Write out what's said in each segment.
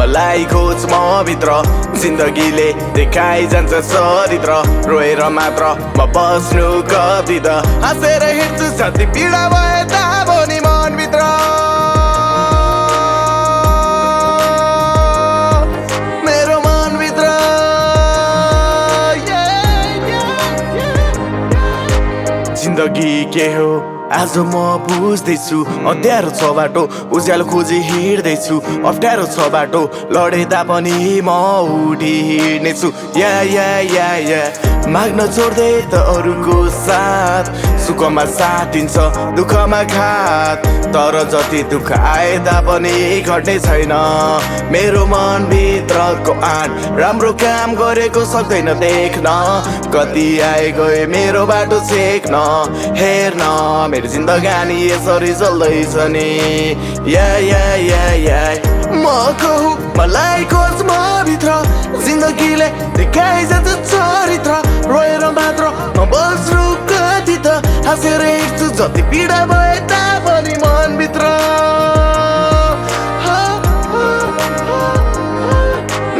मलाई खोज म भित्र जिन्दगीले देखाइ जान्छ चरित्र रोएर मात्र म बस्नु कति त हाँसेर हिँड्छु जति पीडा भए तापनि मनभित्र मेरो मनभित्र जिन्दगी के हो आज म बुझ्दैछु अँध्यारो छ बाटो उज्यालो खोजी हिँड्दैछु अप्ठ्यारो छ बाटो लडे तापनि म उठी हिँड्नेछु या माग्न छोड्दै त अरूको साथ सुखमा साथ दिन्छ दुःखमा घात तर जति दुःख आए तापनि घट्ने छैन मेरो मनभित्रको आँट राम्रो काम गरेको सक्दैन देख्न कति आए गए मेरो बाटो छेक्न हेर्न मेरो जिन्दगानी यसरी चल्दैछ नि या म कहूँ मलाई खोज म भित्र जिन्दगीले देखाइ जान्छ चरित्र रोएर मात्र म बस्नु कति त हाँसेर हिँड्छु जति पीडा भए तापनि मनभित्र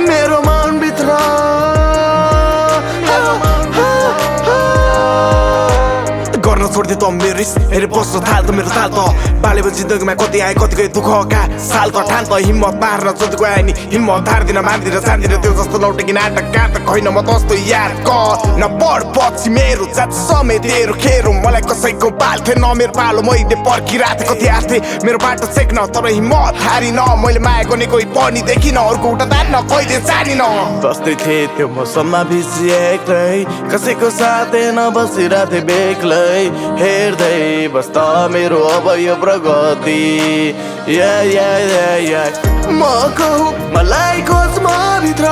मेरो मनभित्र गर्न छोड्दै त मेरो रिस हेरे बस्न थाल त मेरो ताल त बालेको जिन्दगीमा कति आए कति गए दुःखका साल त ठान त हिम्मत मार्न जतिको आए नि हिम्मत हार्दिन मान्दिन चाहदिन त्यो जस्तो लौटेकी नाटककार त होइन म तस्तो याद न पढ पछि मेरो जात समेत तेरो खेरो मलाई कसैको पाल थिएन मेरो पालो मैले पर्खिरहेको कति आर्थे मेरो बाटो चेक्न तर हिम्मत हारिन मैले माया गर्ने कोही पनि देखिन अर्को उठा तान्न कहिले जानिन जस्तै थिए त्यो मौसममा भिजी एक्लै कसैको साथै नबसिरहेको थिएँ बेग्लै हेर्दै बस्दा मेरो अब यो प्रगति या म कहूँ मलाई खोज म भित्र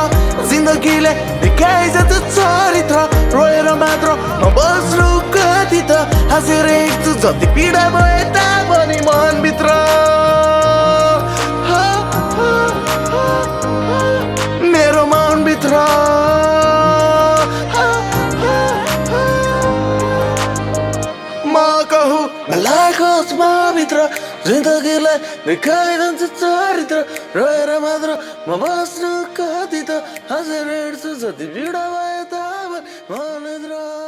जिन्दगीले देखाइ जान्छ चरित्र रोएर मात्र म बस्नु कति त हाँसेर हिँड्छु जति पीडा भए तापनि मनभित्र मेरो मनभित्र मलाई खोज म भित्र जिन्दगीलाई देखाइ जान्छ चरित्र रोएर मात्र म बस्नु कति त हाँसेर हिँड्छु जति पीडा भए तापनि मनभित्र